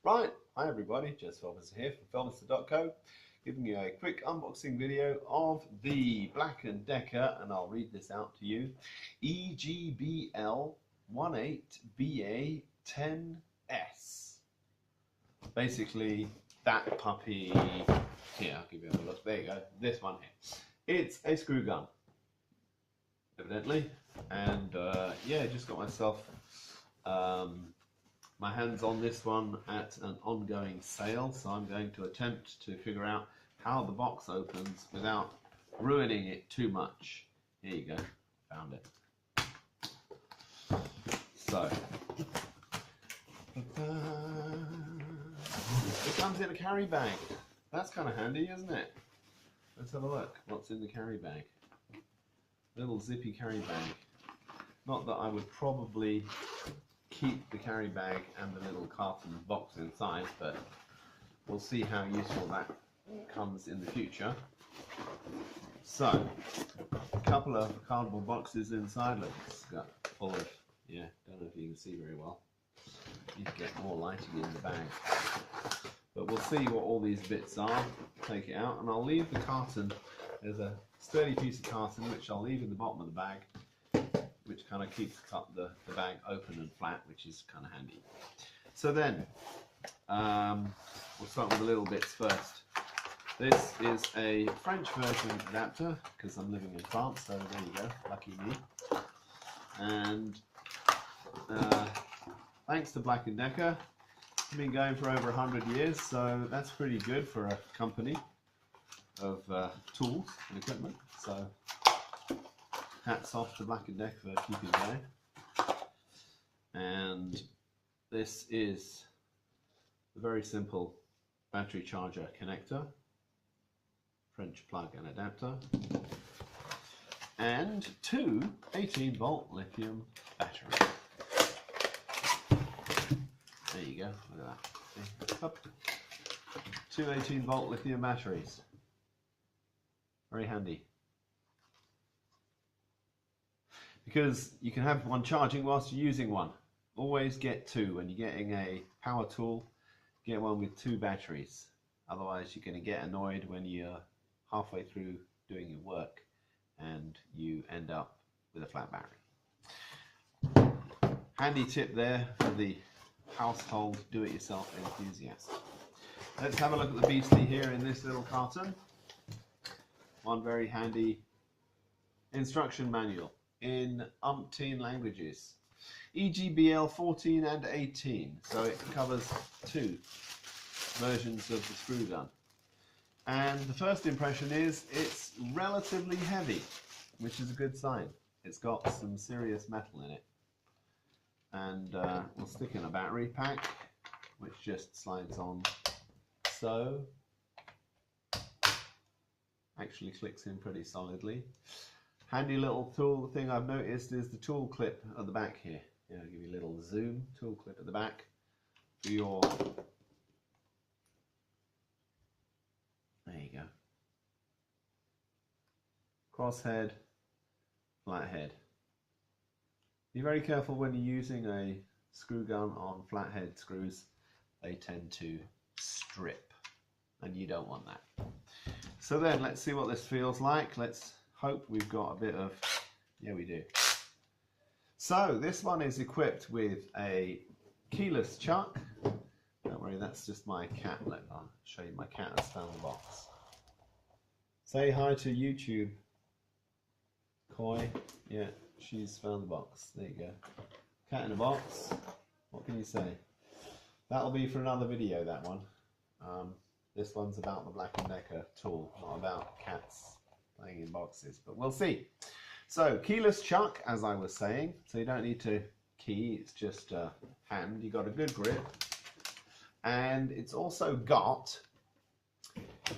Right, hi everybody, Jess Felmester here from Felmester.co, giving you a quick unboxing video of the Black&Decker, and I'll read this out to you, EGBL 18BA10S. Basically, that puppy here, I'll give you a look, there you go, this one here. It's a screw gun, evidently, and yeah, just got myself my hands on this one at an ongoing sale, so I'm going to attempt to figure out how the box opens without ruining it too much. Here you go, found it. So, it comes in a carry bag. That's kind of handy, isn't it? Let's have a look. What's in the carry bag? Little zippy carry bag. Not that I would probably keep the carry bag and the little carton box inside, but we'll see how useful that comes in the future. So, a couple of cardboard boxes inside. Look, it's got full of, yeah, don't know if you can see very well. Need to get more lighting in the bag. But we'll see what all these bits are. Take it out, and I'll leave the carton. There's a sturdy piece of carton which I'll leave in the bottom of the bag, which kind of keeps the bag open and flat, which is kind of handy. So then, we'll start with the little bits first. This is a French version adapter, because I'm living in France, so there you go, lucky me. And thanks to Black&Decker, it's been going for over 100 years, so that's pretty good for a company of tools and equipment. So hats off to Black&Decker for keeping going. And this is a very simple battery charger connector, French plug and adapter, and two 18-volt lithium batteries. There you go, look at that. Up. Two 18-volt lithium batteries. Very handy. Because you can have one charging whilst you're using one. Always get two. When you're getting a power tool, get one with two batteries. Otherwise you're going to get annoyed when you're halfway through doing your work and you end up with a flat battery. Handy tip there for the household do-it-yourself enthusiast. Let's have a look at the beastie here in this little carton. One very handy instruction manual in umpteen languages. EGBL 14 and 18, so it covers two versions of the screw gun. And the first impression is it's relatively heavy, which is a good sign. It's got some serious metal in it. And we'll stick in a battery pack, which just slides on so. Actually clicks in pretty solidly. Handy little tool thing I've noticed is the tool clip at the back here. Yeah, I'll give you a little zoom. Tool clip at the back for your. There you go. Crosshead, flathead. Be very careful when you're using a screw gun on flathead screws. They tend to strip, and you don't want that. So then, let's see what this feels like. Let's hope we've got a bit of, yeah we do. So this one is equipped with a keyless chuck. Don't worry, that's just my cat. I'll show you my cat has found the box. Say hi to YouTube. Koi, yeah, she's found the box. There you go. Cat in a box. What can you say? That'll be for another video, that one. This one's about the Black&Decker tool, not about cats playing in boxes, but we'll see. So, keyless chuck, as I was saying, so you don't need to key, it's just hand. You got a good grip, and it's also got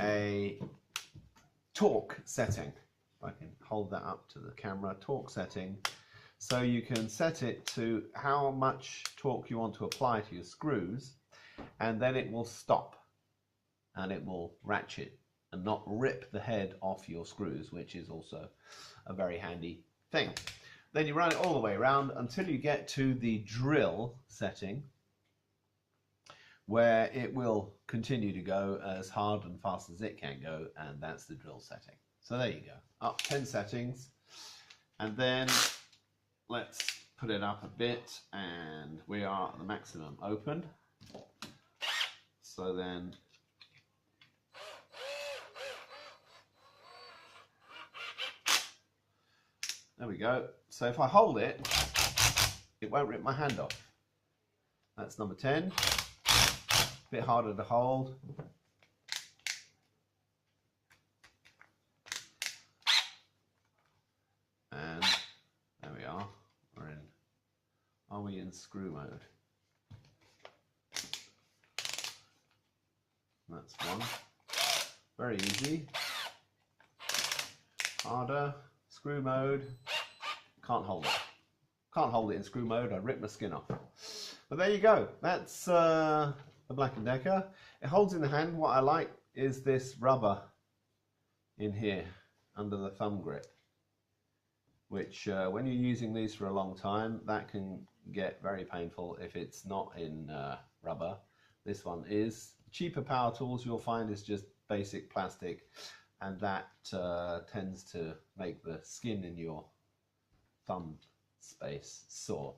a torque setting. If I can hold that up to the camera, torque setting, so you can set it to how much torque you want to apply to your screws, and then it will stop. And it will ratchet and not rip the head off your screws, which is also a very handy thing. Then you run it all the way around until you get to the drill setting, where it will continue to go as hard and fast as it can go, and that's the drill setting. So there you go, up 10 settings, and then let's put it up a bit, and we are at the maximum open. So then there we go. So if I hold it, it won't rip my hand off. That's number 10. A bit harder to hold. And there we are. Are we in screw mode? That's one. Very easy. Harder. Screw mode. Can't hold it. Can't hold it in screw mode. I rip my skin off. But there you go. That's the Black&Decker. It holds in the hand. What I like is this rubber in here under the thumb grip, which when you're using these for a long time, that can get very painful if it's not in rubber. This one is. Cheaper power tools you'll find is just basic plastic, and that tends to make the skin in your thumb space sore.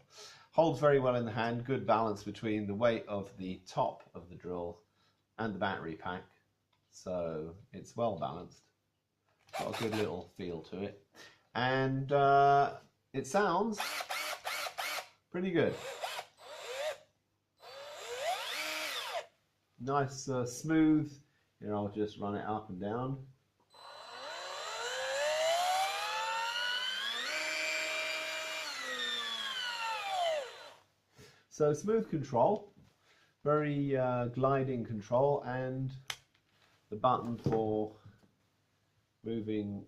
Holds very well in the hand, good balance between the weight of the top of the drill and the battery pack, so it's well balanced. Got a good little feel to it, and it sounds pretty good. Nice smooth. Here, I'll just run it up and down. So smooth control, very gliding control, and the button for moving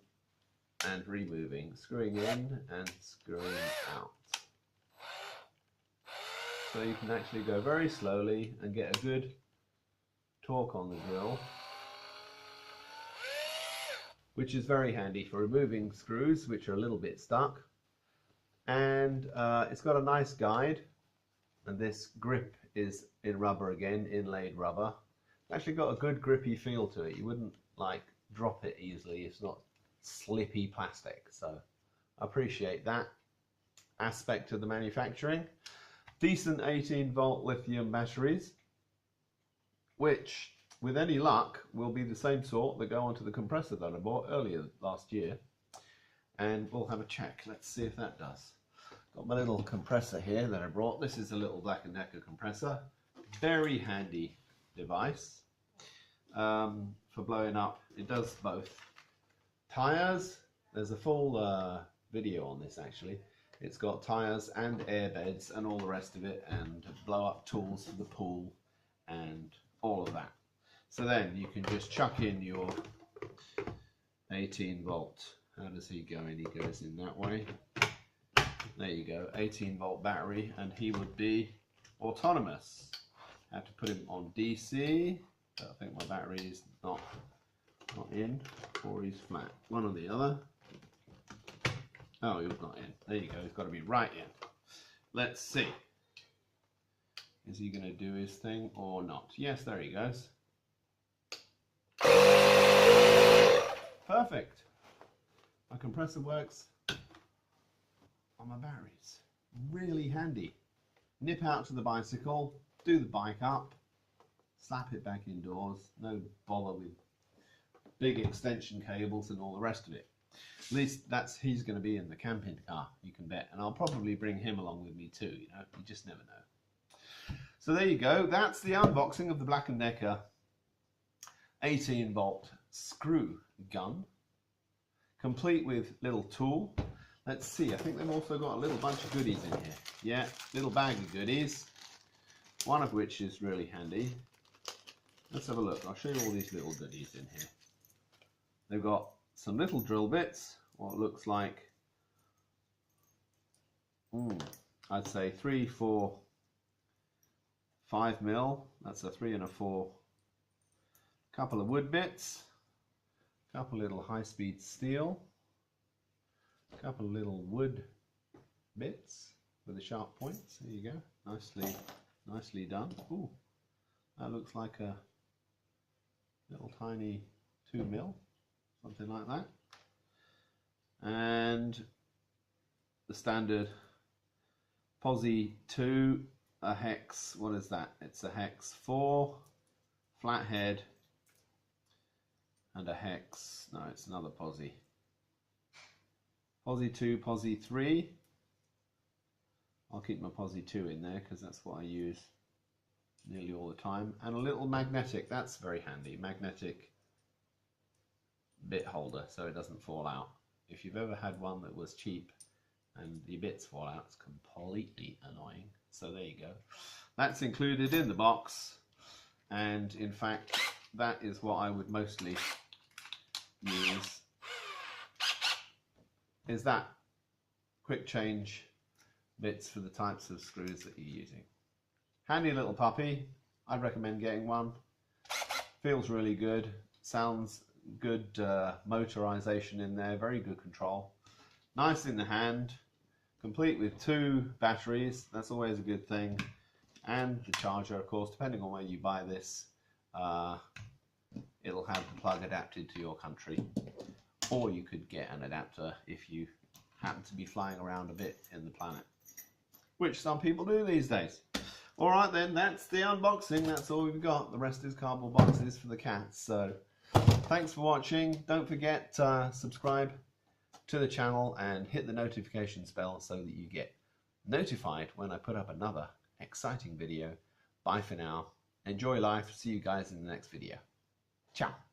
and removing, screwing in and screwing out. So you can actually go very slowly and get a good torque on the drill, which is very handy for removing screws which are a little bit stuck. And it's got a nice guide, and this grip is in rubber again, inlaid rubber. It's actually got a good grippy feel to it. You wouldn't like drop it easily. It's not slippy plastic, so I appreciate that aspect of the manufacturing. Decent 18-volt lithium batteries, which with any luck will be the same sort that go onto the compressor that I bought earlier last year, and we'll have a check. Let's see if that does. Got my little compressor here that I brought. This is a little Black&Decker compressor, very handy device for blowing up. It does both tires. There's a full video on this actually. It's got tires and air beds and all the rest of it, and blow up tools for the pool and all of that. So then you can just chuck in your 18 volt. How does he go in? He goes in that way. There you go, 18 volt battery, and he would be autonomous. I have to put him on DC. I think my battery is not in, or he's flat. One or the other. Oh, he's not in. There you go, he's got to be right in. Let's see. Is he going to do his thing or not? Yes, there he goes. Perfect. My compressor works on my batteries. Really handy. Nip out to the bicycle, do the bike up, slap it back indoors. No bother with big extension cables and all the rest of it. At least he's going to be in the camping car, you can bet. And I'll probably bring him along with me too, you know, you just never know. So there you go, that's the unboxing of the Black&Decker 18 volt screw gun, complete with little tool. Let's see, I think they've also got a little bunch of goodies in here. Yeah, little bag of goodies, one of which is really handy. Let's have a look, I'll show you all these little goodies in here. They've got some little drill bits, what looks like, I'd say 3, 4, 5 mil, that's a 3 and a 4. Couple of wood bits, couple little high-speed steel, couple of little wood bits with the sharp points. There you go, nicely done. Ooh, That looks like a little tiny 2mm, something like that. And the standard posi 2, a hex, what is that? It's a hex 4, flathead, and a hex, no, it's another posi. Posi 2, posi 3. I'll keep my posi 2 in there because that's what I use nearly all the time. And a little magnetic, that's very handy, magnetic bit holder so it doesn't fall out. If you've ever had one that was cheap and your bits fall out, it's completely annoying. So there you go. That's included in the box, and in fact that is what I would mostly use, is that quick change bits for the types of screws that you're using. Handy little puppy, I'd recommend getting one. Feels really good, sounds good, motorization in there, very good control. Nice in the hand, complete with 2 batteries, that's always a good thing. And the charger, of course, depending on where you buy this, it'll have the plug adapted to your country. Or you could get an adapter if you happen to be flying around a bit in the planet, which some people do these days. Alright then, that's the unboxing, that's all we've got. The rest is cardboard boxes for the cats. So thanks for watching. Don't forget to subscribe to the channel and hit the notifications bell so that you get notified when I put up another exciting video. Bye for now. Enjoy life. See you guys in the next video. Ciao.